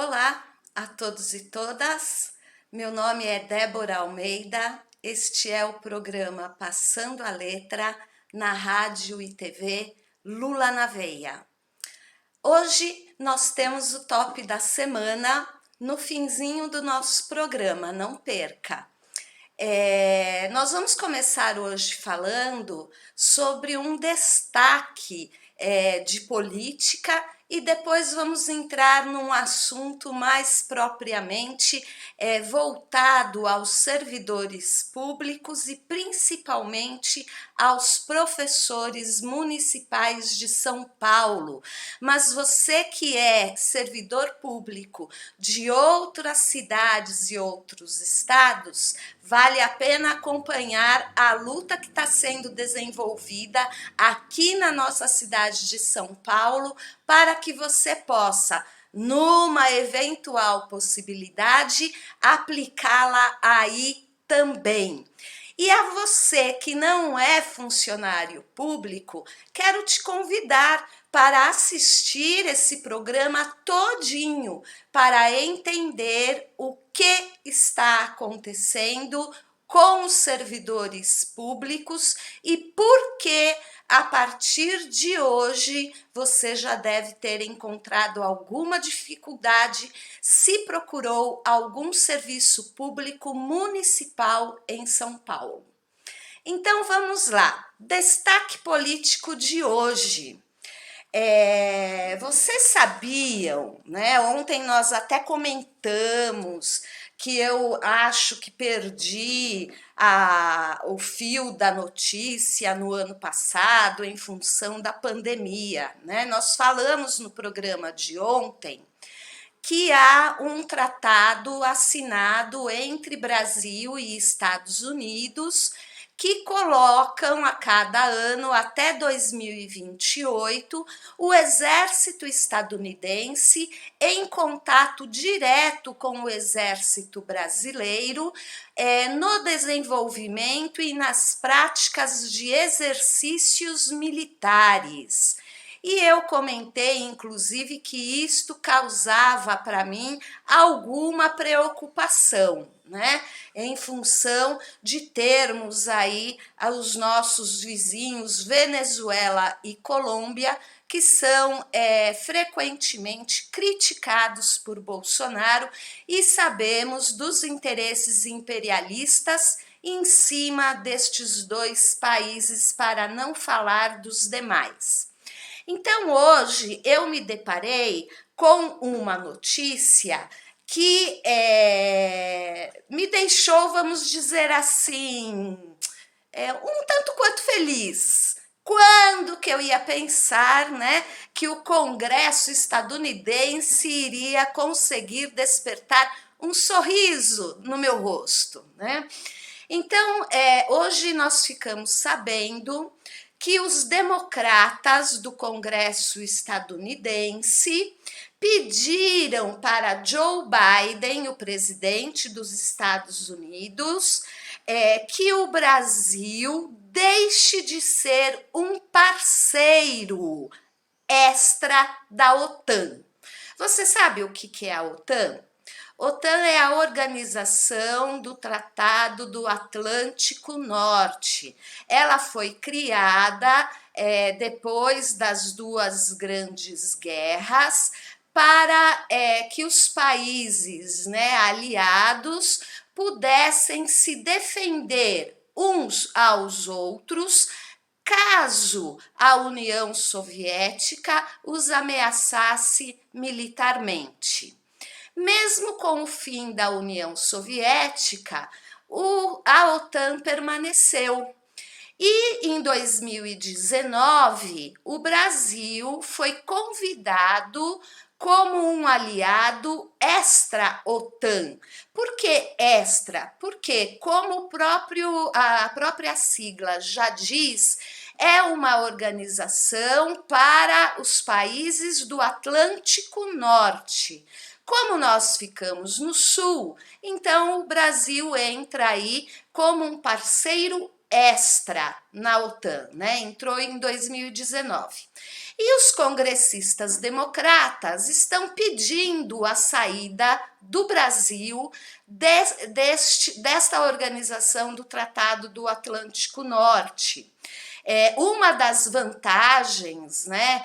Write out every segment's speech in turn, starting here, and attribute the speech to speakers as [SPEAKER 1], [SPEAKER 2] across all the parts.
[SPEAKER 1] Olá a todos e todas, meu nome é Débora Almeida, este é o programa Passando a Letra na Rádio e TV Lula na Veia. Hoje nós temos o top da semana no finzinho do nosso programa, não perca. Nós vamos começar hoje falando sobre um destaque de política e depois vamos entrar num assunto mais propriamente voltado aos servidores públicos e principalmente aos professores municipais de São Paulo. Mas você que é servidor público de outras cidades e outros estados, vale a pena acompanhar a luta que está sendo desenvolvida aqui na nossa cidade de São Paulo, para que você possa, numa eventual possibilidade, aplicá-la aí também. E a você que não é funcionário público, quero te convidar para assistir esse programa todinho, para entender o que está acontecendo com os servidores públicos e por que, a partir de hoje, você já deve ter encontrado alguma dificuldade se procurou algum serviço público municipal em São Paulo. Então vamos lá, destaque político de hoje. Vocês sabiam, né? Ontem nós até comentamos que eu acho que perdi o fio da notícia no ano passado em função da pandemia, né? Nós falamos no programa de ontem que há um tratado assinado entre Brasil e Estados Unidos que colocam a cada ano, até 2028, o exército estadunidense em contato direto com o exército brasileiro no desenvolvimento e nas práticas de exercícios militares. E eu comentei, inclusive, que isto causava para mim alguma preocupação, né? Em função de termos aí os nossos vizinhos Venezuela e Colômbia, que são frequentemente criticados por Bolsonaro, e sabemos dos interesses imperialistas em cima destes dois países, para não falar dos demais. Então, hoje eu me deparei com uma notícia que me deixou, vamos dizer assim, um tanto quanto feliz. Quando que eu ia pensar, né, que o Congresso estadunidense iria conseguir despertar um sorriso no meu rosto, né? Então, hoje nós ficamos sabendo que os democratas do Congresso estadunidense pediram para Joe Biden, o presidente dos Estados Unidos, que o Brasil deixe de ser um parceiro extra da OTAN. Você sabe o que é a OTAN? OTAN é a Organização do Tratado do Atlântico Norte. Ela foi criada depois das duas grandes guerras para que os países, né, aliados pudessem se defender uns aos outros caso a União Soviética os ameaçasse militarmente. Mesmo com o fim da União Soviética, a OTAN permaneceu. E em 2019, o Brasil foi convidado como um aliado extra-OTAN. Por que extra? Porque, como a própria sigla já diz, é uma organização para os países do Atlântico Norte. Como nós ficamos no sul, então o Brasil entra aí como um parceiro extra na OTAN, né? Entrou em 2019. E os congressistas democratas estão pedindo a saída do Brasil desta organização do Tratado do Atlântico Norte. Uma das vantagens, né,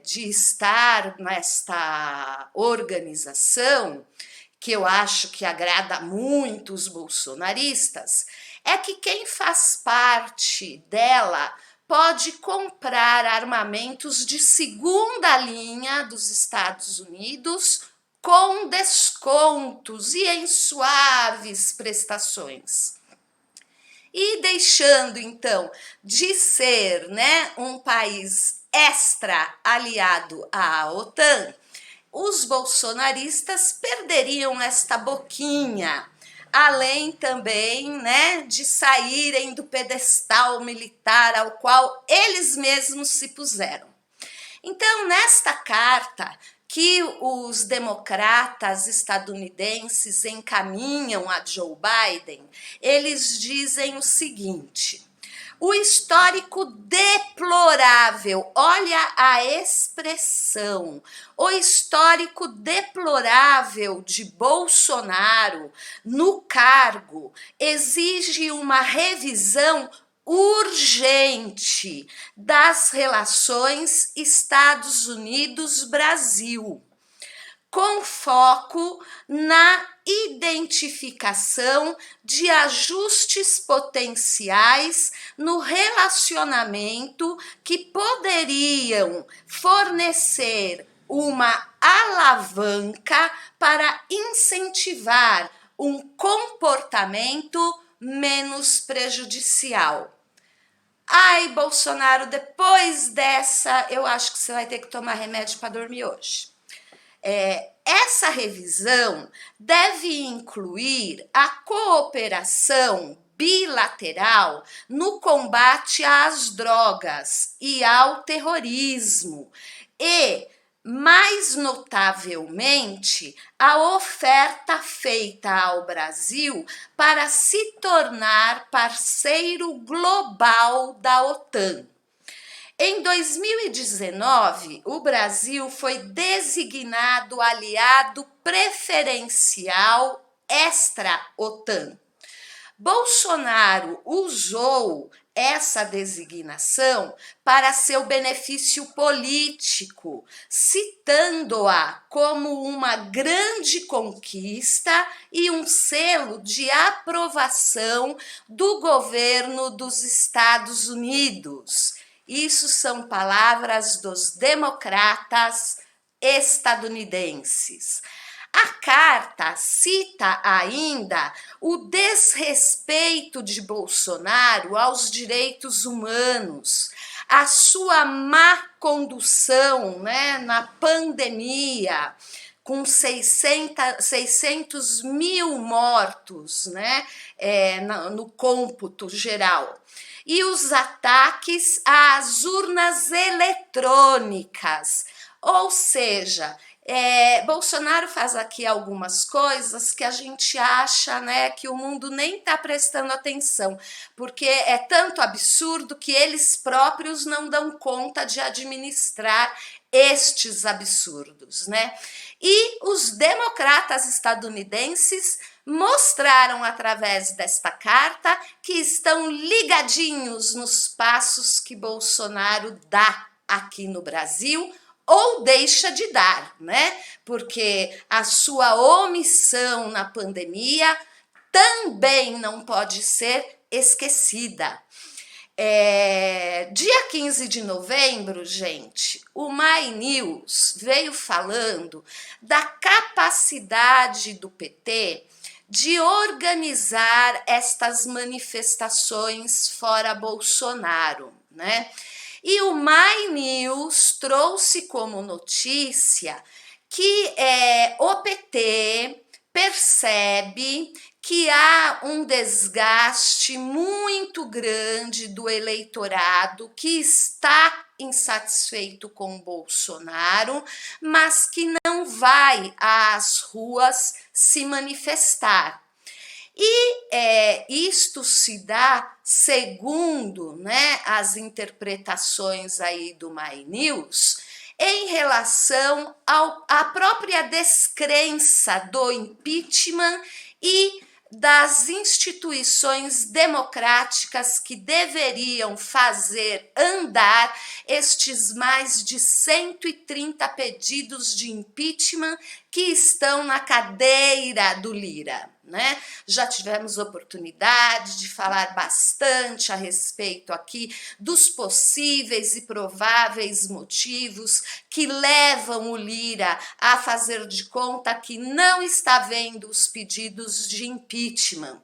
[SPEAKER 1] de estar nesta organização, que eu acho que agrada muito os bolsonaristas, é que quem faz parte dela pode comprar armamentos de segunda linha dos Estados Unidos com descontos e em suaves prestações. E deixando, então, de ser, né, um país extra aliado à OTAN, os bolsonaristas perderiam esta boquinha, além também, né, de saírem do pedestal militar ao qual eles mesmos se puseram. Então, nesta carta que os democratas estadunidenses encaminham a Joe Biden, eles dizem o seguinte: o histórico deplorável, olha a expressão, o histórico deplorável de Bolsonaro no cargo exige uma revisão urgente das relações Estados Unidos-Brasil, com foco na identificação de ajustes potenciais no relacionamento que poderiam fornecer uma alavanca para incentivar um comportamento menos prejudicial. Ai, Bolsonaro, depois dessa, eu acho que você vai ter que tomar remédio para dormir hoje. Essa revisão deve incluir a cooperação bilateral no combate às drogas e ao terrorismo e, mais notavelmente, a oferta feita ao Brasil para se tornar parceiro global da OTAN. Em 2019, o Brasil foi designado aliado preferencial extra-OTAN. Bolsonaro usou essa designação para seu benefício político, citando-a como uma grande conquista e um selo de aprovação do governo dos Estados Unidos. Isso são palavras dos democratas estadunidenses. A carta cita ainda o desrespeito de Bolsonaro aos direitos humanos, a sua má condução, né, na pandemia, com 600 mil mortos, né, no cômputo geral. E os ataques às urnas eletrônicas, ou seja, Bolsonaro faz aqui algumas coisas que a gente acha, né, que o mundo nem está prestando atenção, porque é tanto absurdo que eles próprios não dão conta de administrar estes absurdos, né? E os democratas estadunidenses mostraram através desta carta que estão ligadinhos nos passos que Bolsonaro dá aqui no Brasil, ou deixa de dar, né? Porque a sua omissão na pandemia também não pode ser esquecida. Dia 15 de novembro, gente, o My News veio falando da capacidade do PT de organizar estas manifestações fora Bolsonaro, né? E o My News trouxe como notícia que o PT percebe que há um desgaste muito grande do eleitorado que está insatisfeito com Bolsonaro, mas que não vai às ruas se manifestar. Isto se dá segundo, né, as interpretações aí do My News, em relação à própria descrença do impeachment e das instituições democráticas que deveriam fazer andar estes mais de 130 pedidos de impeachment que estão na cadeira do Lira, né? Já tivemos oportunidade de falar bastante a respeito aqui dos possíveis e prováveis motivos que levam o Lira a fazer de conta que não está vendo os pedidos de impeachment.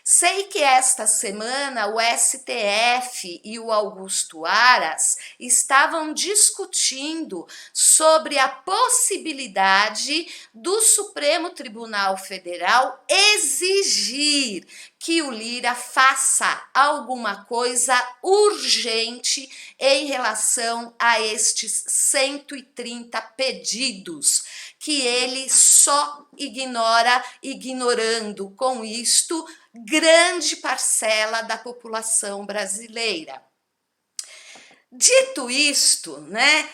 [SPEAKER 1] Sei que esta semana o STF e o Augusto Aras estavam discutindo sobre a possibilidade do Supremo Tribunal Federal exigir que o Lira faça alguma coisa urgente em relação a estes 130 pedidos que ele só ignora, ignorando com isto grande parcela da população brasileira. Dito isto, né,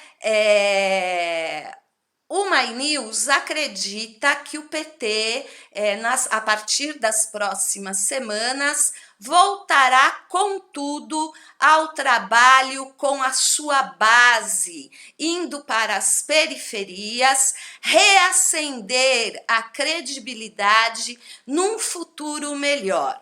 [SPEAKER 1] o My News acredita que o PT, a partir das próximas semanas, voltará, contudo, ao trabalho com a sua base, indo para as periferias, reacender a credibilidade num futuro melhor.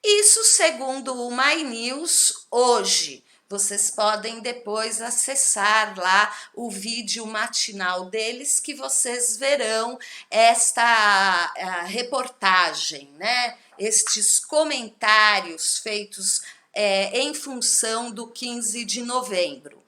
[SPEAKER 1] Isso segundo o My News hoje. Vocês podem depois acessar lá o vídeo matinal deles que vocês verão esta reportagem, né? Estes comentários feitos em função do 15 de novembro.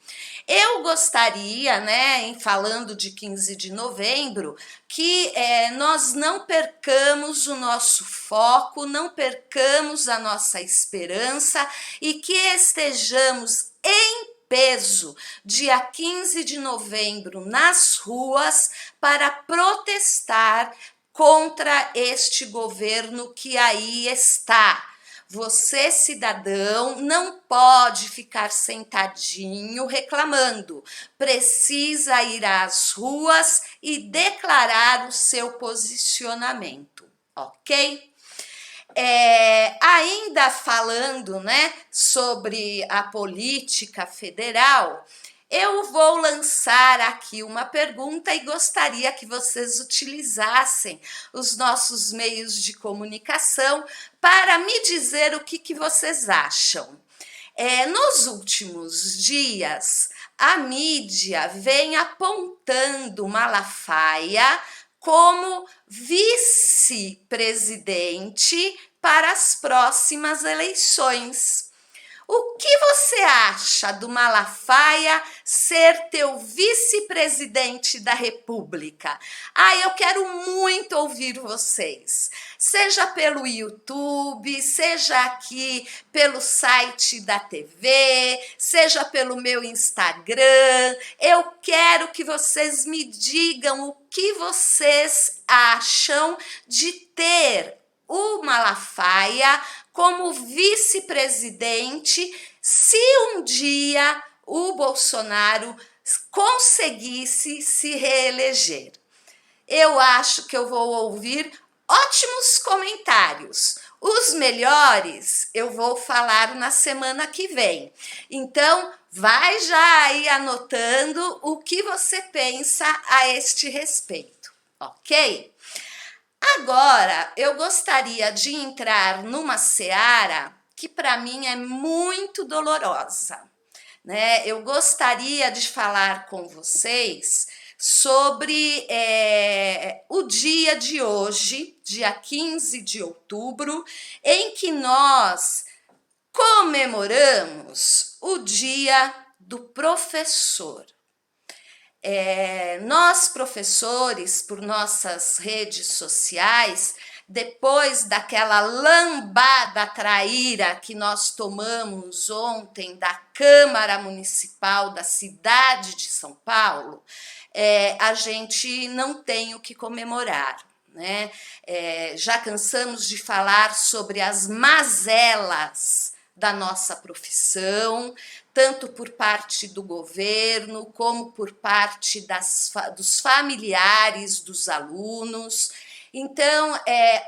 [SPEAKER 1] Eu gostaria, né, em falando de 15 de novembro, que nós não percamos o nosso foco, não percamos a nossa esperança e que estejamos em peso, dia 15 de novembro, nas ruas para protestar contra este governo que aí está. Você, cidadão, não pode ficar sentadinho reclamando. Precisa ir às ruas e declarar o seu posicionamento, ok? Ainda falando, né, sobre a política federal, eu vou lançar aqui uma pergunta e gostaria que vocês utilizassem os nossos meios de comunicação para me dizer o que vocês acham. Nos últimos dias, a mídia vem apontando Malafaia como vice-presidente para as próximas eleições. O que você acha do Malafaia ser teu vice-presidente da República? Eu quero muito ouvir vocês, seja pelo YouTube, seja aqui pelo site da TV, seja pelo meu Instagram. Eu quero que vocês me digam o que vocês acham de ter o Malafaia como vice-presidente se um dia o Bolsonaro conseguisse se reeleger. Eu acho que eu vou ouvir ótimos comentários. Os melhores eu vou falar na semana que vem. Então, vai já aí anotando o que você pensa a este respeito, ok? Agora, eu gostaria de entrar numa seara que para mim é muito dolorosa, né? Eu gostaria de falar com vocês sobre o dia de hoje, dia 15 de outubro, em que nós comemoramos o Dia do Professor. Nós, professores, por nossas redes sociais, depois daquela lambada traíra que nós tomamos ontem da Câmara Municipal da cidade de São Paulo, a gente não tem o que comemorar, né? Já cansamos de falar sobre as mazelas da nossa profissão, tanto por parte do governo, como por parte dos familiares dos alunos. Então,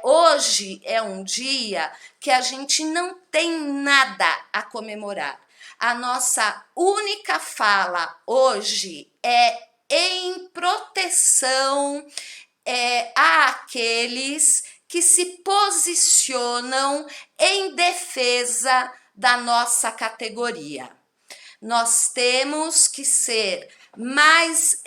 [SPEAKER 1] hoje é um dia que a gente não tem nada a comemorar. A nossa única fala hoje é em proteção àqueles que se posicionam em defesa da nossa categoria. Nós temos que ser mais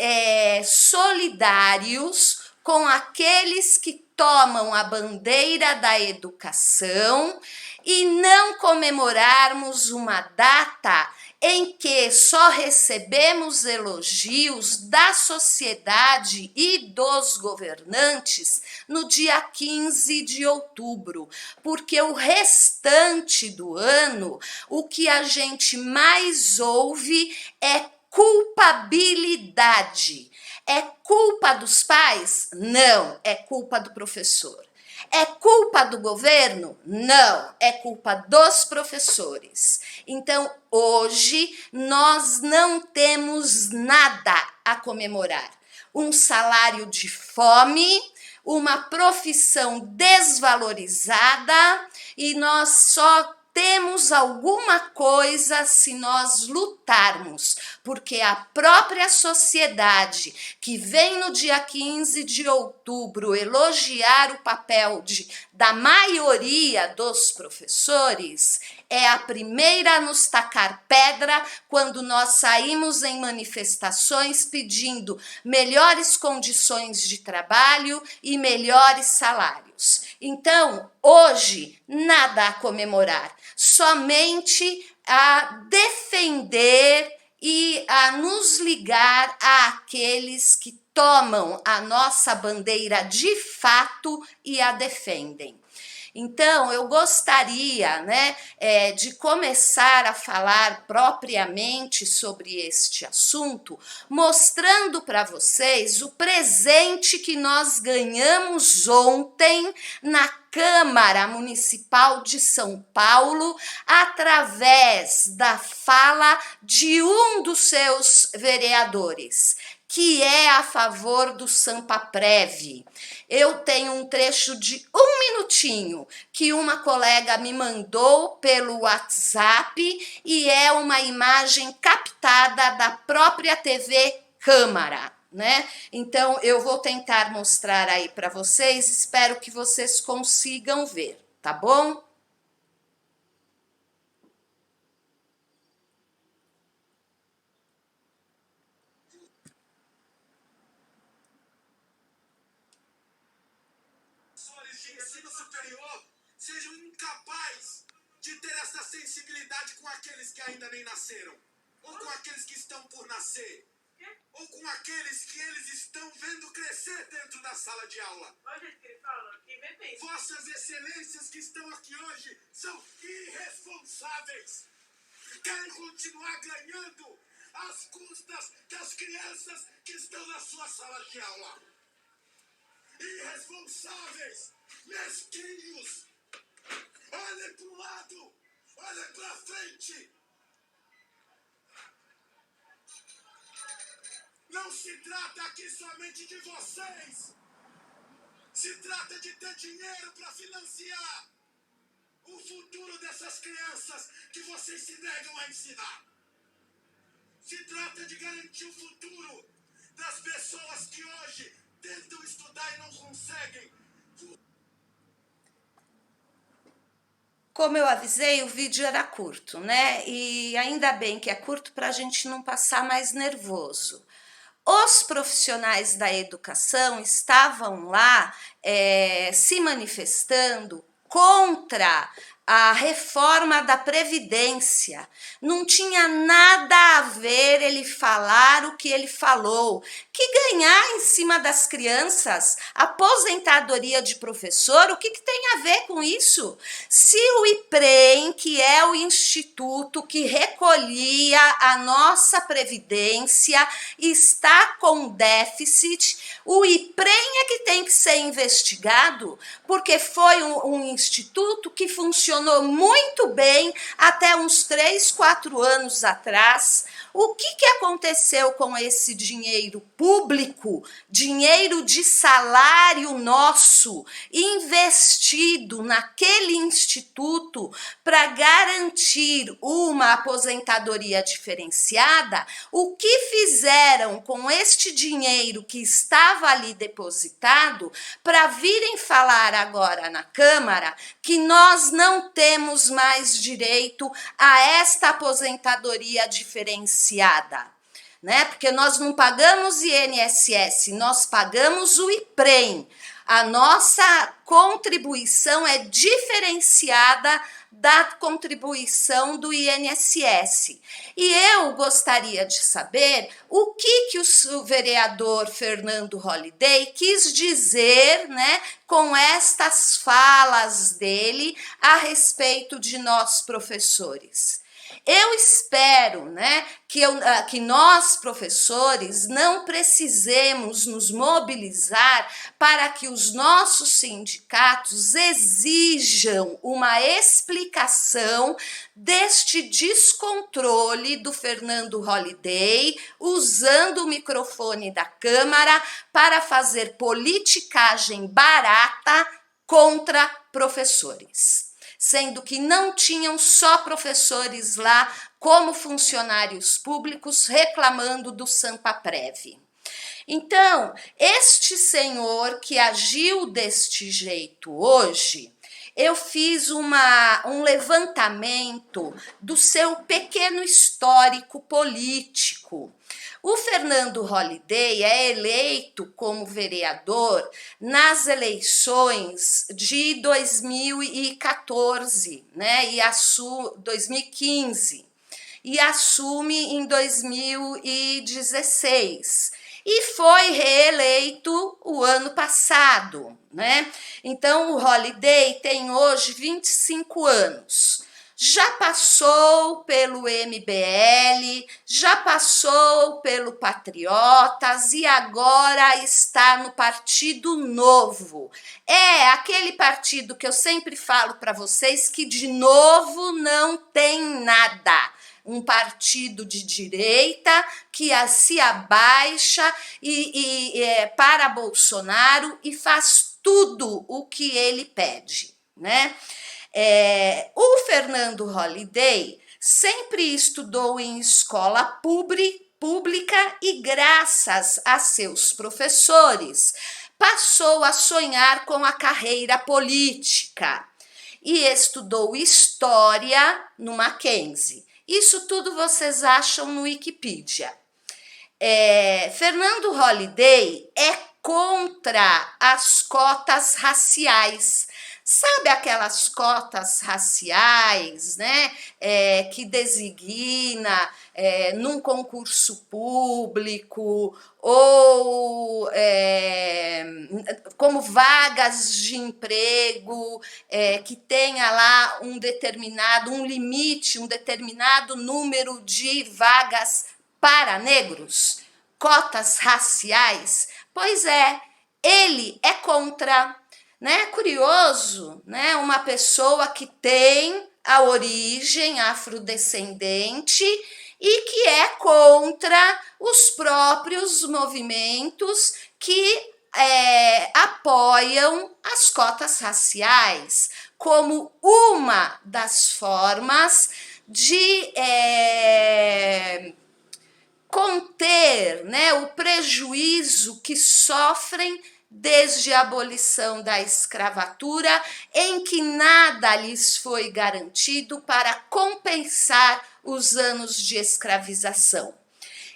[SPEAKER 1] solidários com aqueles que tomam a bandeira da educação e não comemorarmos uma data em que só recebemos elogios da sociedade e dos governantes no dia 15 de outubro, porque o restante do ano, o que a gente mais ouve é culpabilidade. É culpa dos pais? Não, é culpa do professor. É culpa do governo? Não, é culpa dos professores. Então, hoje, nós não temos nada a comemorar. Um salário de fome, uma profissão desvalorizada, e nós só temos alguma coisa se nós lutarmos, porque a própria sociedade que vem no dia 15 de outubro elogiar o papel da maioria dos professores é a primeira a nos tacar pedra quando nós saímos em manifestações pedindo melhores condições de trabalho e melhores salários. Então, hoje, nada a comemorar, somente a defender e a nos ligar àqueles que tomam a nossa bandeira de fato e a defendem. Então, eu gostaria, né, de começar a falar propriamente sobre este assunto, mostrando para vocês o presente que nós ganhamos ontem na Câmara Municipal de São Paulo, através da fala de um dos seus vereadores, que é a favor do Sampaprev. Eu tenho um trecho de 1 minutinho que uma colega me mandou pelo WhatsApp e é uma imagem captada da própria TV Câmara, né? Então, eu vou tentar mostrar aí para vocês, espero que vocês consigam ver, tá bom?
[SPEAKER 2] De ensino superior sejam incapazes de ter essa sensibilidade com aqueles que ainda nem nasceram, ou com aqueles que estão por nascer, ou com aqueles que eles estão vendo crescer dentro da sala de aula. Vossas excelências que estão aqui hoje são irresponsáveis. Querem continuar ganhando às custas das crianças que estão na sua sala de aula. Irresponsáveis, mesquinhos. Olhem para o lado, olhem para frente. Não se trata aqui somente de vocês. Se trata de ter dinheiro para financiar o futuro dessas crianças que vocês se negam a ensinar. Se trata de garantir o futuro das pessoas que hoje tentam estudar e não conseguem.
[SPEAKER 1] Como eu avisei, o vídeo era curto, né? E ainda bem que é curto para a gente não passar mais nervoso. Os profissionais da educação estavam lá se manifestando contra a reforma da Previdência. Não tinha nada a ver, ele de falar o que ele falou, que ganhar em cima das crianças, aposentadoria de professor, o que tem a ver com isso? Se o IPREM, que é o instituto que recolhia a nossa previdência, está com déficit, o IPREM é que tem que ser investigado, porque foi um instituto que funcionou muito bem até uns 3, 4 anos atrás. O que aconteceu com esse dinheiro público, dinheiro de salário nosso, investido naquele instituto para garantir uma aposentadoria diferenciada? O que fizeram com este dinheiro que estava ali depositado para virem falar agora na Câmara que nós não temos mais direito a esta aposentadoria diferenciada, né? Porque nós não pagamos INSS, nós pagamos o IPREM. A nossa contribuição é diferenciada da contribuição do INSS. E eu gostaria de saber o que o vereador Fernando Holliday quis dizer, né, com estas falas dele a respeito de nós professores. Eu espero, né, que nós, professores, não precisemos nos mobilizar para que os nossos sindicatos exijam uma explicação deste descontrole do Fernando Holliday, usando o microfone da Câmara para fazer politicagem barata contra professores. Sendo que não tinham só professores lá, como funcionários públicos, reclamando do Sampaprev. Então, este senhor que agiu deste jeito hoje, eu fiz um levantamento do seu pequeno histórico político. O Fernando Holliday é eleito como vereador nas eleições de 2014, né? 2015, e assume em 2016. E foi reeleito o ano passado, né? Então, o Holliday tem hoje 25 anos. Já passou pelo MBL, já passou pelo Patriotas e agora está no Partido Novo. É aquele partido que eu sempre falo para vocês que de novo não tem nada. Um partido de direita que se abaixa para Bolsonaro e faz tudo o que ele pede, né? O Fernando Holliday sempre estudou em escola pública e, graças a seus professores, passou a sonhar com a carreira política e estudou história no Mackenzie. Isso tudo vocês acham no Wikipedia. Fernando Holliday é contra as cotas raciais. Sabe aquelas cotas raciais, né, que designa num concurso público ou como vagas de emprego que tenha lá um limite, um determinado número de vagas para negros, cotas raciais? Pois ele é contra. Né? Curioso, né? Uma pessoa que tem a origem afrodescendente e que é contra os próprios movimentos que apoiam as cotas raciais como uma das formas de conter, né, o prejuízo que sofrem desde a abolição da escravatura, em que nada lhes foi garantido para compensar os anos de escravização.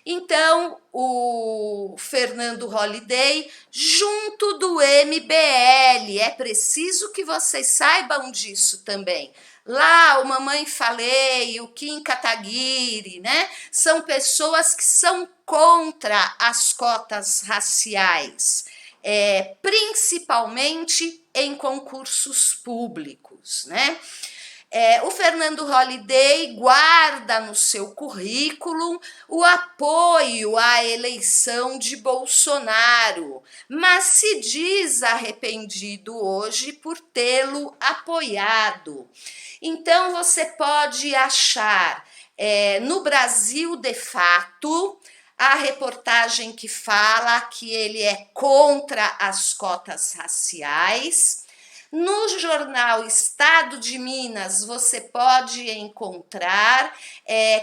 [SPEAKER 1] Então, o Fernando Holliday, junto do MBL, é preciso que vocês saibam disso também. Lá o Mamãe Falei, o Kim Kataguiri, né? São pessoas que são contra as cotas raciais, principalmente em concursos públicos, né? O Fernando Holliday guarda no seu currículo o apoio à eleição de Bolsonaro, mas se diz arrependido hoje por tê-lo apoiado. Então você pode achar no Brasil de Fato a reportagem que fala que ele é contra as cotas raciais. No jornal Estado de Minas, você pode encontrar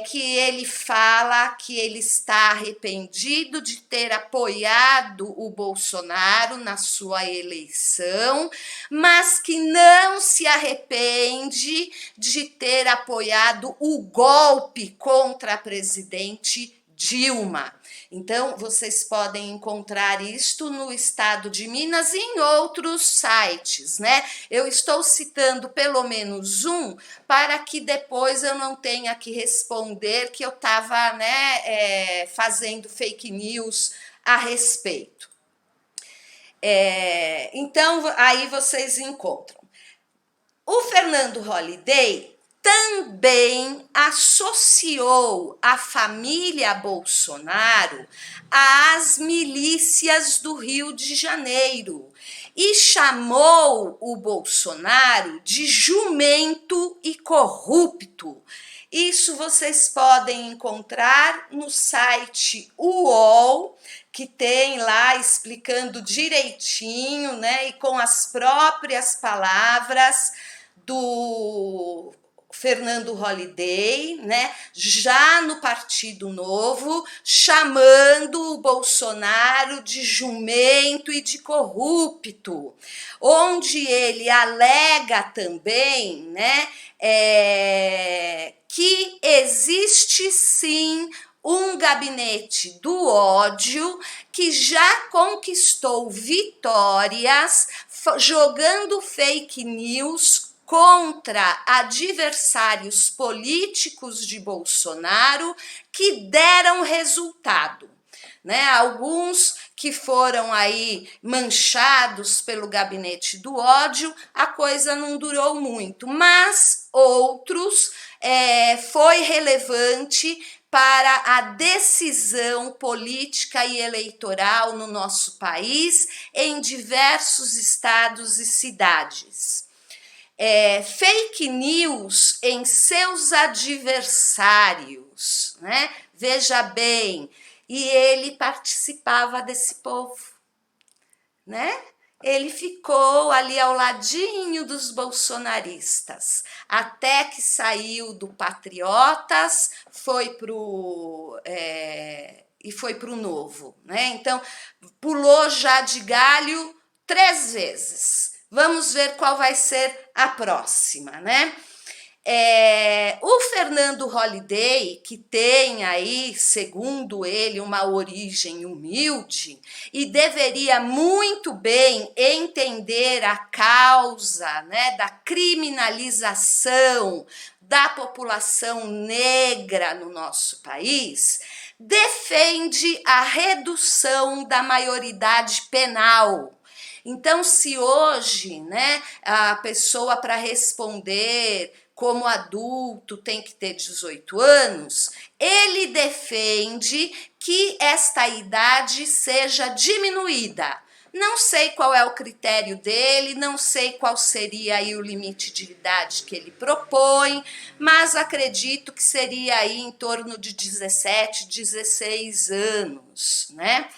[SPEAKER 1] que ele fala que ele está arrependido de ter apoiado o Bolsonaro na sua eleição, mas que não se arrepende de ter apoiado o golpe contra a presidente Dilma. Então, vocês podem encontrar isto no Estado de Minas e em outros sites, né? Eu estou citando pelo menos um para que depois eu não tenha que responder que eu estava, né, fazendo fake news a respeito. Então, aí vocês encontram. O Fernando Holliday também associou a família Bolsonaro às milícias do Rio de Janeiro e chamou o Bolsonaro de jumento e corrupto. Isso vocês podem encontrar no site UOL, que tem lá explicando direitinho, né, e com as próprias palavras do Fernando Holliday, né, já no Partido Novo, chamando o Bolsonaro de jumento e de corrupto, onde ele alega também, né, que existe sim um gabinete do ódio que já conquistou vitórias jogando fake news contra adversários políticos de Bolsonaro que deram resultado, né? Alguns que foram aí manchados pelo gabinete do ódio, a coisa não durou muito, mas outros foi relevante para a decisão política e eleitoral no nosso país, em diversos estados e cidades. Fake news em seus adversários, né? Veja bem, e ele participava desse povo, né? Ele ficou ali ao ladinho dos bolsonaristas, até que saiu do Patriotas, foi pro Novo, né? Então, pulou já de galho 3 vezes. Vamos ver qual vai ser a próxima, né? O Fernando Holliday, que tem aí, segundo ele, uma origem humilde e deveria muito bem entender a causa, né, da criminalização da população negra no nosso país, defende a redução da maioridade penal. Então, se hoje, né, a pessoa para responder como adulto tem que ter 18 anos, ele defende que esta idade seja diminuída. Não sei qual é o critério dele, não sei qual seria aí o limite de idade que ele propõe, mas acredito que seria aí em torno de 17, 16 anos, né?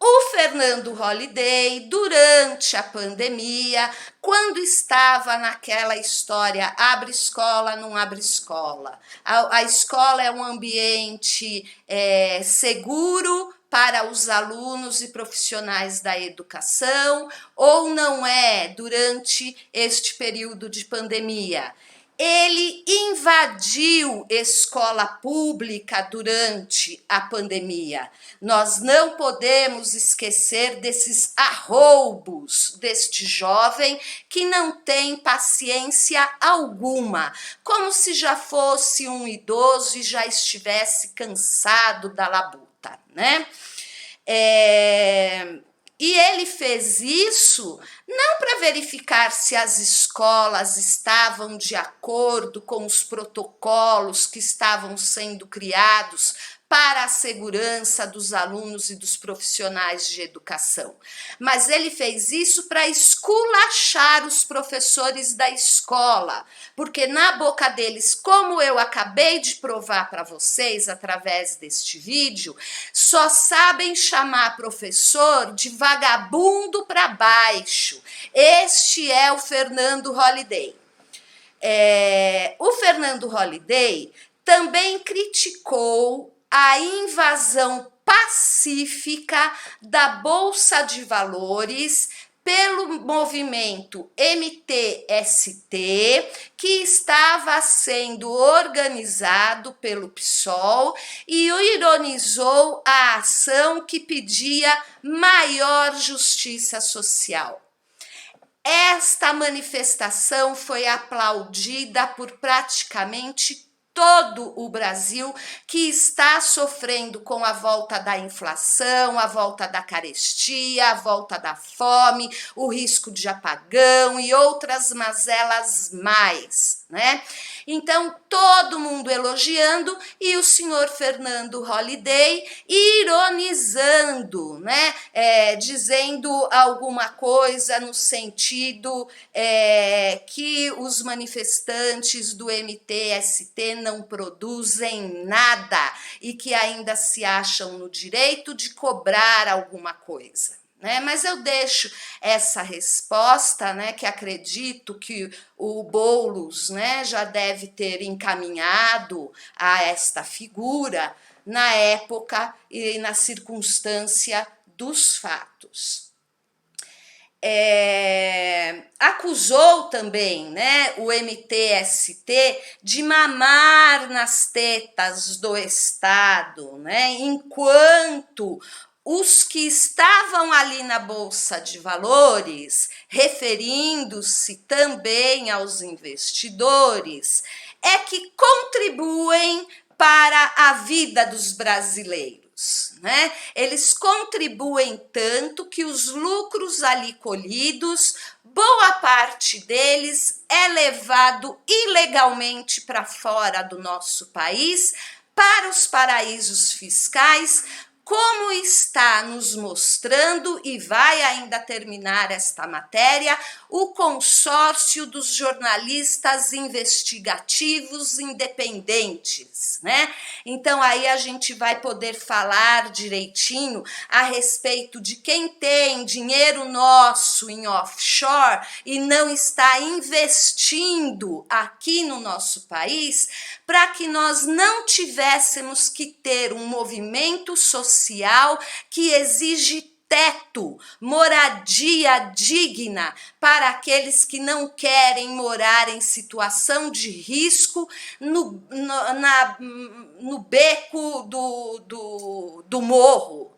[SPEAKER 1] O Fernando Holliday, durante a pandemia, quando estava naquela história abre escola, não abre escola, a escola é um ambiente seguro para os alunos e profissionais da educação, ou não é durante este período de pandemia? ele invadiu escola pública durante a pandemia. Nós não podemos esquecer desses arroubos deste jovem que não tem paciência alguma, como se já fosse um idoso e já estivesse cansado da labuta, né? E ele fez isso não para verificar se as escolas estavam de acordo com os protocolos que estavam sendo criados para a segurança dos alunos e dos profissionais de educação, mas ele fez isso para esculachar os professores da escola, porque na boca deles, como eu acabei de provar para vocês através deste vídeo, só sabem chamar professor de vagabundo para baixo. Este é o Fernando Holliday. O Fernando Holliday também criticou a invasão pacífica da Bolsa de Valores pelo movimento MTST, que estava sendo organizado pelo PSOL, e ironizou a ação que pedia maior justiça social. Esta manifestação foi aplaudida por praticamente todo o Brasil, que está sofrendo com a volta da inflação, a volta da carestia, a volta da fome, o risco de apagão e outras mazelas mais, né? Então, todo mundo elogiando e o senhor Fernando Holliday ironizando, né? Dizendo alguma coisa no sentido que os manifestantes do MTST não produzem nada e que ainda se acham no direito de cobrar alguma coisa. Mas eu deixo essa resposta, que acredito que o Boulos, já deve ter encaminhado a esta figura na época e na circunstância dos fatos. Acusou também, o MTST de mamar nas tetas do Estado, enquanto os que estavam ali na Bolsa de Valores, referindo-se também aos investidores, é que contribuem para a vida dos brasileiros. Eles contribuem tanto que os lucros ali colhidos, boa parte deles é levado ilegalmente para fora do nosso país, para os paraísos fiscais, como está nos mostrando, e vai ainda terminar esta matéria, o consórcio dos jornalistas investigativos independentes, Então, aí a gente vai poder falar direitinho a respeito de quem tem dinheiro nosso em offshore e não está investindo aqui no nosso país, para que nós não tivéssemos que ter um movimento social que exige teto, moradia digna para aqueles que não querem morar em situação de risco no beco do morro,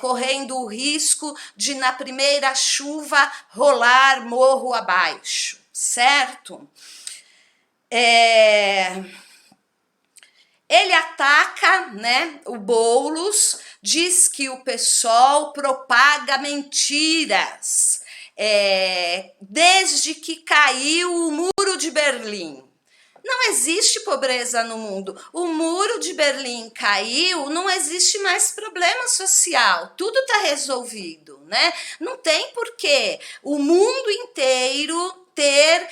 [SPEAKER 1] correndo o risco de, na primeira chuva, rolar morro abaixo, certo? Ele ataca, o Boulos, diz que o PSOL propaga mentiras desde que caiu o Muro de Berlim. Não existe pobreza no mundo. O Muro de Berlim caiu, não existe mais problema social. Tudo está resolvido, Não tem porquê o mundo inteiro ter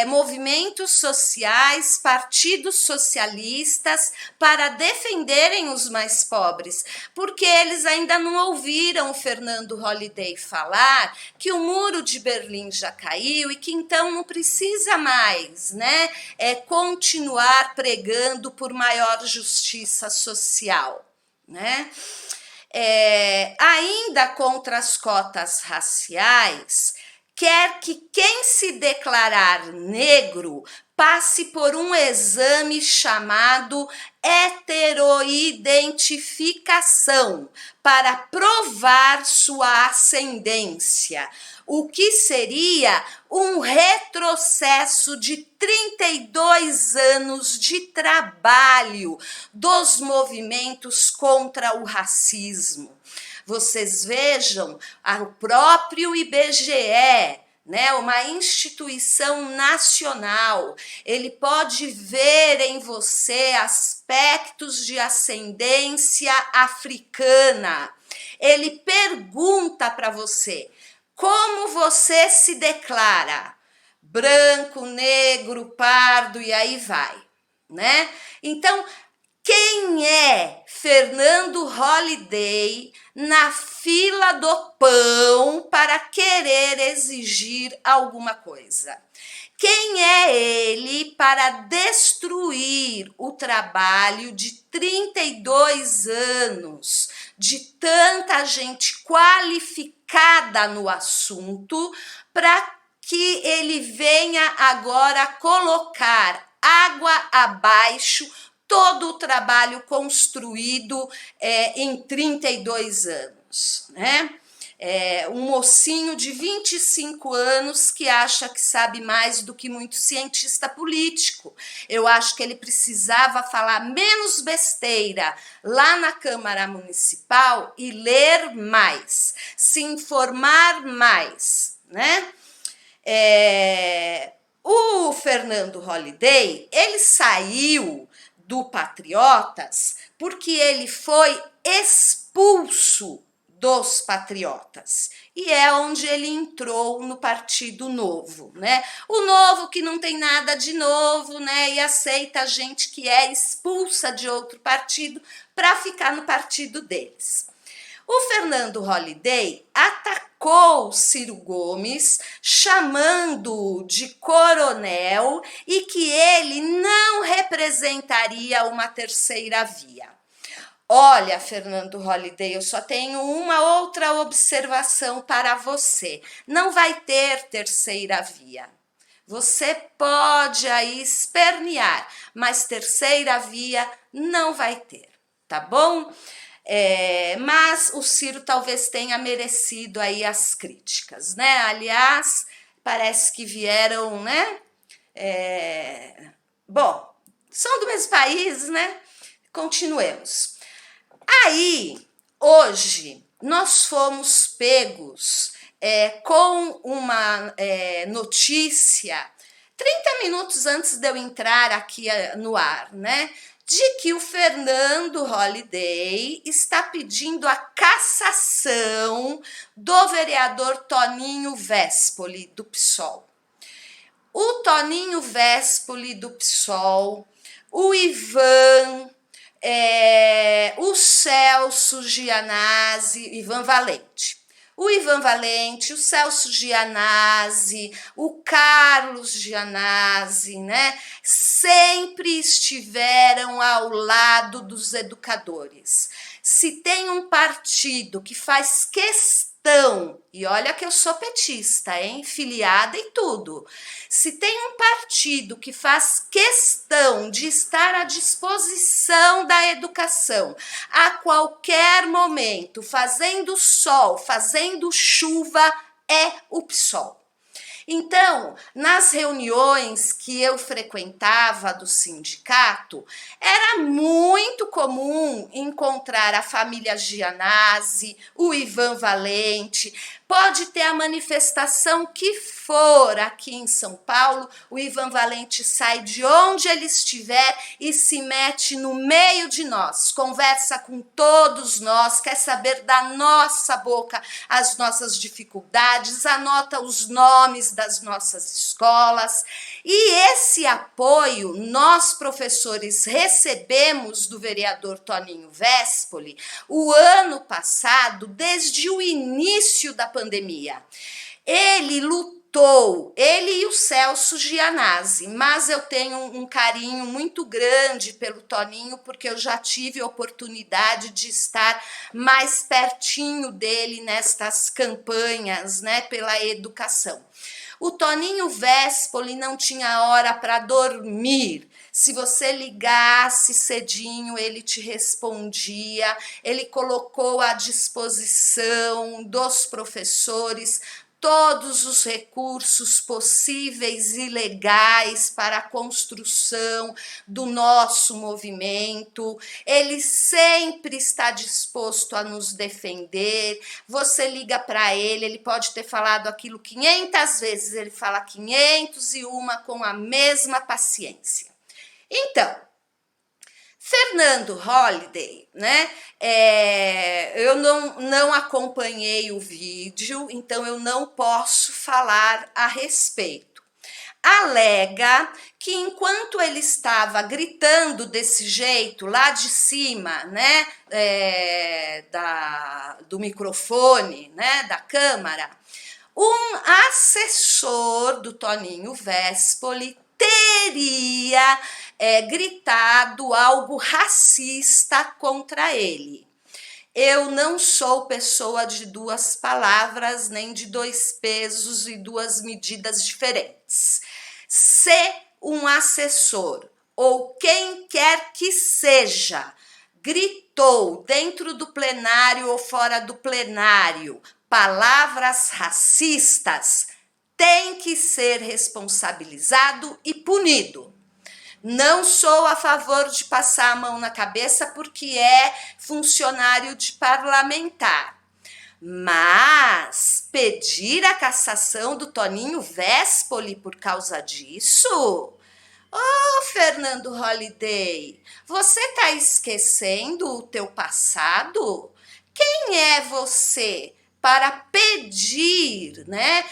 [SPEAKER 1] movimentos sociais, partidos socialistas para defenderem os mais pobres, porque eles ainda não ouviram o Fernando Holliday falar que o Muro de Berlim já caiu e que então não precisa mais, continuar pregando por maior justiça social, ainda contra as cotas raciais, quer que quem se declarar negro passe por um exame chamado heteroidentificação para provar sua ascendência, o que seria um retrocesso de 32 anos de trabalho dos movimentos contra o racismo. Vocês vejam, o próprio IBGE, né, uma instituição nacional, ele pode ver em você aspectos de ascendência africana. Ele pergunta para você, como você se declara? Branco, negro, pardo e aí vai, né? Então, quem é Fernando Holliday na fila do pão para querer exigir alguma coisa? Quem é ele para destruir o trabalho de 32 anos de tanta gente qualificada no assunto para que ele venha agora colocar água abaixo todo o trabalho construído em 32 anos, né? Um mocinho de 25 anos que acha que sabe mais do que muito cientista político. Eu acho que ele precisava falar menos besteira lá na Câmara Municipal e ler mais, se informar mais, né? O Fernando Holliday, ele saiu do Patriotas porque ele foi expulso dos Patriotas. E é onde ele entrou no Partido Novo, né? O Novo que não tem nada de novo, né? E aceita gente que é expulsa de outro partido para ficar no partido deles. O Fernando Holliday atacou Ciro Gomes, chamando-o de coronel e que ele não representaria uma terceira via. Olha, Fernando Holliday, eu só tenho uma outra observação para você. Não vai ter terceira via. Você pode aí espernear, mas terceira via não vai ter, tá bom? Mas o Ciro talvez tenha merecido aí as críticas, né? Aliás, parece que vieram, né? Bom, são do mesmo país, né? Continuemos. Aí, hoje, nós fomos pegos com uma notícia, 30 minutos antes de eu entrar aqui no ar, né? De que o Fernando Holliday está pedindo a cassação do vereador Toninho Vespoli, do PSOL. O Toninho Vespoli, do PSOL, o Ivan, o Celso Gianazzi, Ivan Valente. O Ivan Valente, o Celso Gianazzi, o Carlos Gianazzi, né, sempre estiveram ao lado dos educadores. Se tem um partido que faz questão, e olha que eu sou petista, hein, filiada e tudo, se tem um partido que faz questão de estar à disposição da educação a qualquer momento, fazendo sol, fazendo chuva, é o PSOL. Então, nas reuniões que eu frequentava do sindicato, era muito comum encontrar a família Gianazzi, o Ivan Valente. Pode ter a manifestação que for aqui em São Paulo, o Ivan Valente sai de onde ele estiver e se mete no meio de nós, conversa com todos nós, quer saber da nossa boca as nossas dificuldades, anota os nomes das nossas escolas. E esse apoio nós, professores, recebemos do vereador Toninho Vespoli o ano passado, desde o início da pandemia. Ele lutou, ele e o Celso Gianazzi, mas eu tenho um carinho muito grande pelo Toninho, porque eu já tive a oportunidade de estar mais pertinho dele nestas campanhas, né, pela educação. O Toninho Vespoli não tinha hora para dormir. Se você ligasse cedinho, ele te respondia. Ele colocou à disposição dos professores todos os recursos possíveis e legais para a construção do nosso movimento. Ele sempre está disposto a nos defender. Você liga para ele, ele pode ter falado aquilo 500 vezes, ele fala 501 com a mesma paciência. Então, Fernando Holliday, né? Eu não acompanhei o vídeo, então eu não posso falar a respeito. Alega que enquanto ele estava gritando desse jeito lá de cima, né, do microfone, né, da câmara, um assessor do Toninho Vespoli teria gritado algo racista contra ele. Eu não sou pessoa de duas palavras, nem de dois pesos e duas medidas diferentes. Se um assessor ou quem quer que seja gritou dentro do plenário ou fora do plenário palavras racistas, tem que ser responsabilizado e punido. Não sou a favor de passar a mão na cabeça porque é funcionário de parlamentar. Mas pedir a cassação do Toninho Vespoli por causa disso? Oh, Fernando Holliday, você está esquecendo o teu passado? Quem é você para pedir, né,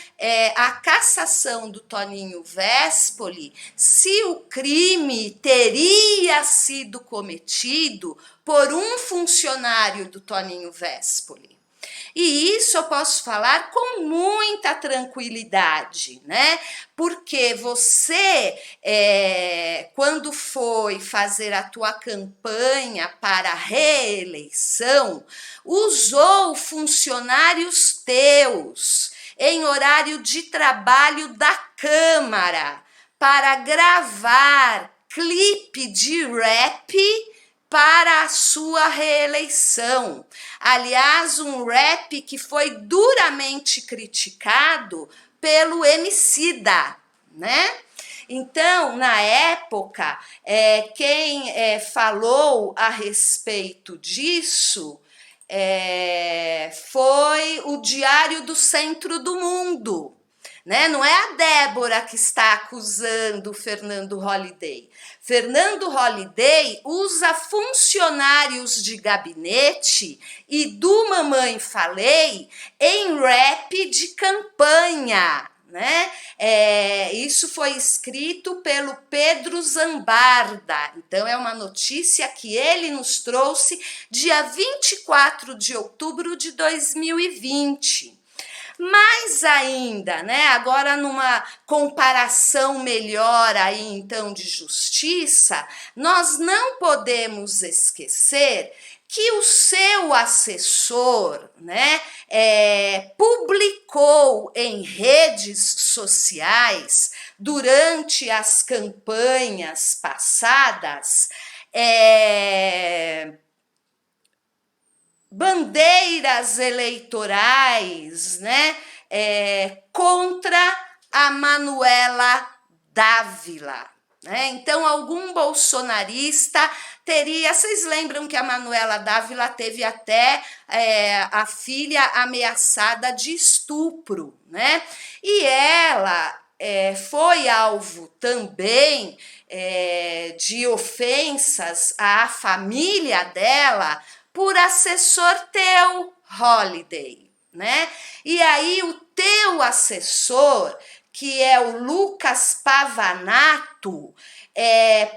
[SPEAKER 1] a cassação do Toninho Vespoli se o crime teria sido cometido por um funcionário do Toninho Vespoli? E isso eu posso falar com muita tranquilidade, né? Porque você, quando foi fazer a tua campanha para a reeleição, usou funcionários teus em horário de trabalho da Câmara para gravar clipe de rap para a sua reeleição. Aliás, um rap que foi duramente criticado pelo Emicida, né? Então, na época, quem falou a respeito disso foi o Diário do Centro do Mundo, né? Não é a Débora que está acusando o Fernando Holliday. Fernando Holliday usa funcionários de gabinete e do Mamãe Falei em rap de campanha, né? Isso foi escrito pelo Pedro Zambarda. Então é uma notícia que ele nos trouxe dia 24 de outubro de 2020. Mais ainda, né, agora numa comparação melhor aí então de justiça, nós não podemos esquecer que o seu assessor, né, publicou em redes sociais durante as campanhas passadas bandeiras eleitorais, né, contra a Manuela Dávila, né? Então, algum bolsonarista teria... Vocês lembram que a Manuela Dávila teve até a filha ameaçada de estupro, né? E ela foi alvo também de ofensas à família dela por assessor teu, Holliday, né? E aí o teu assessor, que é o Lucas Pavanato,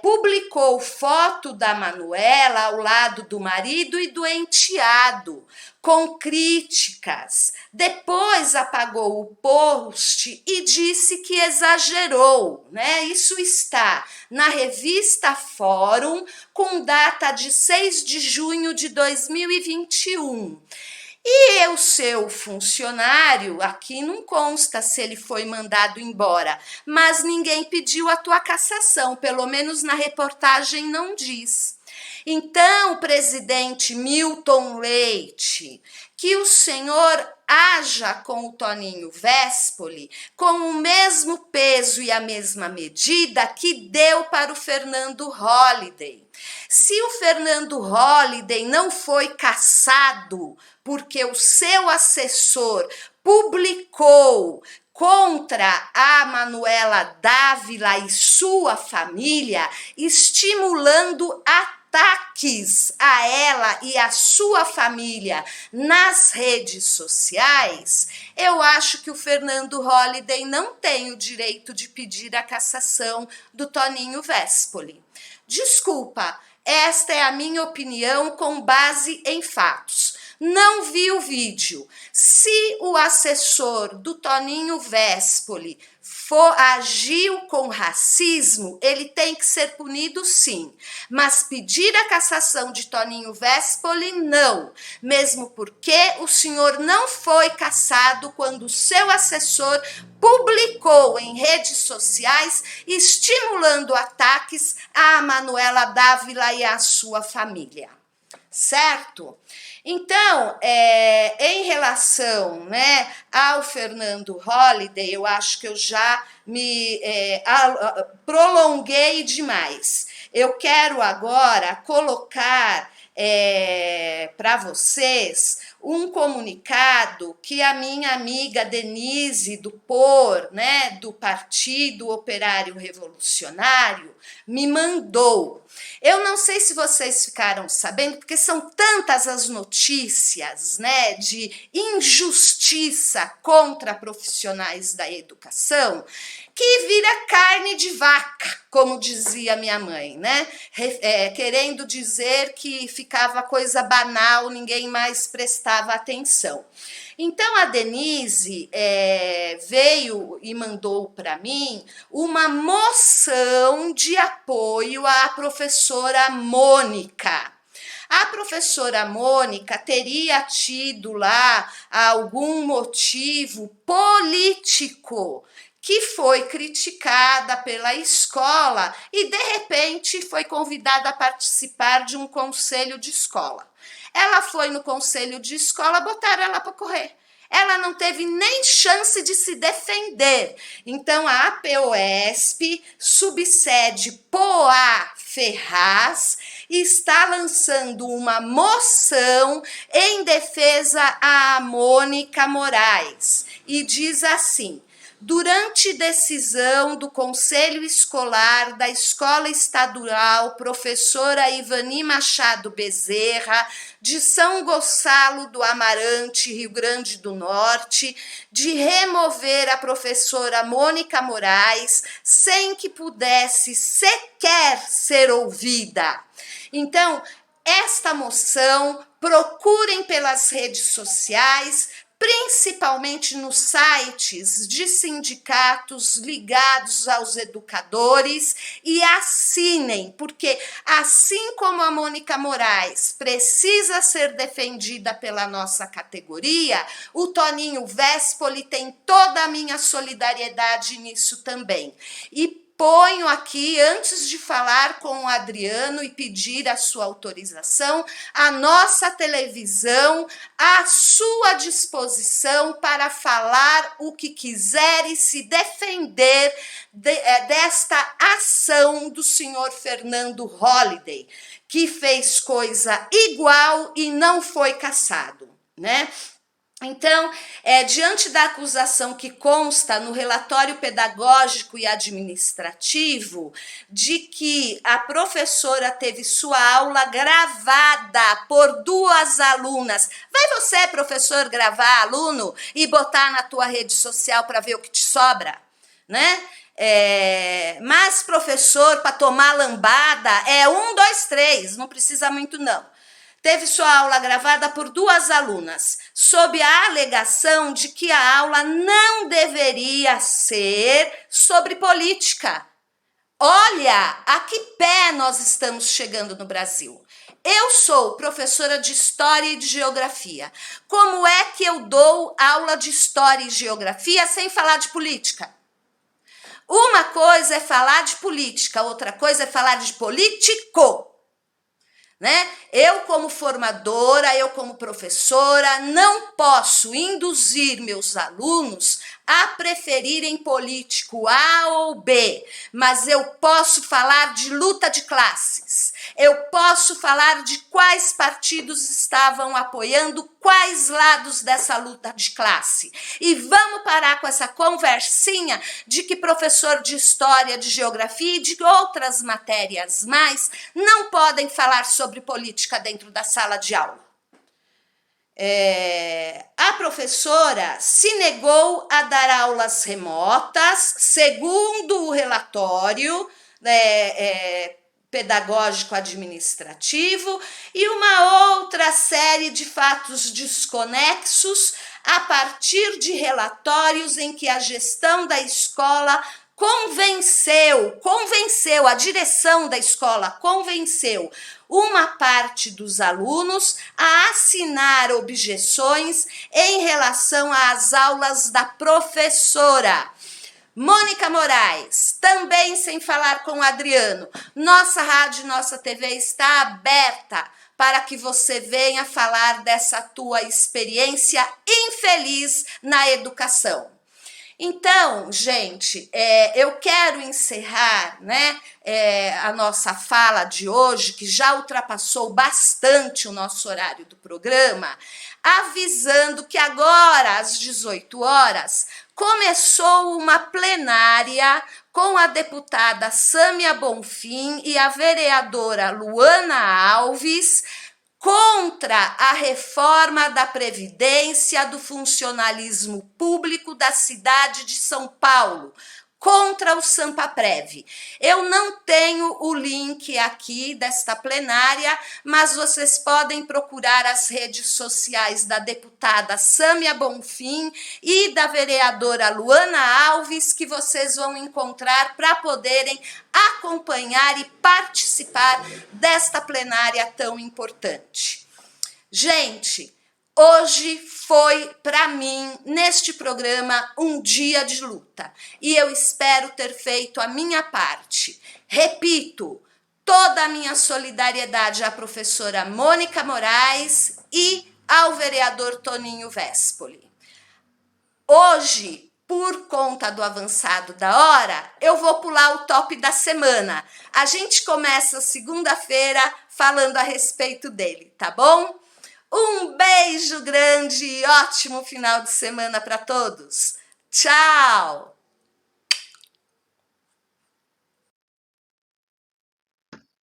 [SPEAKER 1] publicou foto da Manuela ao lado do marido e do enteado, com críticas. Depois apagou o post e disse que exagerou, né? Isso está na revista Fórum, com data de 6 de junho de 2021. E o seu funcionário, aqui não consta se ele foi mandado embora, mas ninguém pediu a tua cassação, pelo menos na reportagem não diz. Então, presidente Milton Leite, que o senhor haja com o Toninho Vespoli com o mesmo peso e a mesma medida que deu para o Fernando Holliday. Se o Fernando Holliday não foi cassado porque o seu assessor publicou contra a Manuela Dávila e sua família, estimulando ataques a ela e a sua família nas redes sociais, eu acho que o Fernando Holliday não tem o direito de pedir a cassação do Toninho Vespoli. Desculpa, esta é a minha opinião com base em fatos. Não vi o vídeo. Se o assessor do Toninho Vespoli agiu com racismo, ele tem que ser punido sim. Mas pedir a cassação de Toninho Vespoli, não. Mesmo porque o senhor não foi cassado quando o seu assessor publicou em redes sociais estimulando ataques a Manuela Dávila e a sua família. Certo? Então, em relação, né, ao Fernando Holliday, eu acho que eu já me prolonguei demais. Eu quero agora colocar para vocês um comunicado que a minha amiga Denise do POR, né, do Partido Operário Revolucionário, me mandou. Eu não sei se vocês ficaram sabendo, porque são tantas as notícias, né, de injustiça contra profissionais da educação, que vira carne de vaca, como dizia minha mãe, né? Querendo dizer que ficava coisa banal, ninguém mais prestava atenção. Então, a Denise veio e mandou para mim uma moção de apoio à professora Mônica. A professora Mônica teria tido lá algum motivo político que foi criticada pela escola e, de repente, foi convidada a participar de um conselho de escola. Ela foi no conselho de escola, botaram ela para correr. Ela não teve nem chance de se defender. Então, a APOESP, subsede Poá Ferraz, está lançando uma moção em defesa a Mônica Moraes. E diz assim: durante decisão do Conselho Escolar da Escola Estadual Professora Ivani Machado Bezerra, de São Gonçalo do Amarante, Rio Grande do Norte, de remover a professora Mônica Moraes sem que pudesse sequer ser ouvida. Então, esta moção, procurem pelas redes sociais, principalmente nos sites de sindicatos ligados aos educadores, e assinem, porque assim como a Mônica Moraes precisa ser defendida pela nossa categoria, o Toninho Vespoli tem toda a minha solidariedade nisso também. E ponho aqui, antes de falar com o Adriano e pedir a sua autorização, a nossa televisão à sua disposição para falar o que quiser e se defender desta ação do senhor Fernando Holliday, que fez coisa igual e não foi cassado, né? Então, diante da acusação que consta no relatório pedagógico e administrativo de que a professora teve sua aula gravada por 2 alunas, vai você, professor, gravar aluno e botar na tua rede social para ver o que te sobra, né? Mas professor, para tomar lambada, 1, 2, 3, não precisa muito não. Teve sua aula gravada por 2 alunas, sob a alegação de que a aula não deveria ser sobre política. Olha a que pé nós estamos chegando no Brasil. Eu sou professora de História e de Geografia. Como é que eu dou aula de História e Geografia sem falar de política? Uma coisa é falar de política, outra coisa é falar de político. Né? Eu, como formadora, eu, como professora, não posso induzir meus alunos a preferirem político A ou B, mas eu posso falar de luta de classes, eu posso falar de quais partidos estavam apoiando quais lados dessa luta de classe. E vamos parar com essa conversinha de que professor de história, de geografia e de outras matérias mais não podem falar sobre política dentro da sala de aula. A professora se negou a dar aulas remotas, segundo o relatório pedagógico-administrativo, e uma outra série de fatos desconexos a partir de relatórios em que a gestão da escola convenceu, a direção da escola convenceu uma parte dos alunos a assinar objeções em relação às aulas da professora. Mônica Moraes, também sem falar com o Adriano, nossa rádio, nossa TV está aberta para que você venha falar dessa tua experiência infeliz na educação. Então, gente, eu quero encerrar, né, a nossa fala de hoje, que já ultrapassou bastante o nosso horário do programa, avisando que agora, às 18 horas, começou uma plenária com a deputada Sâmia Bonfim e a vereadora Luana Alves, contra a reforma da Previdência do funcionalismo público da cidade de São Paulo, contra o Sampaprev. Eu não tenho o link aqui desta plenária, mas vocês podem procurar as redes sociais da deputada Sâmia Bonfim e da vereadora Luana Alves, que vocês vão encontrar para poderem acompanhar e participar desta plenária tão importante. Gente, hoje foi, para mim, neste programa, um dia de luta. E eu espero ter feito a minha parte. Repito, toda a minha solidariedade à professora Mônica Moraes e ao vereador Toninho Vespoli. Hoje, por conta do avançado da hora, eu vou pular o top da semana. A gente começa segunda-feira falando a respeito dele, tá bom? Um beijo grande e ótimo final de semana para todos. Tchau!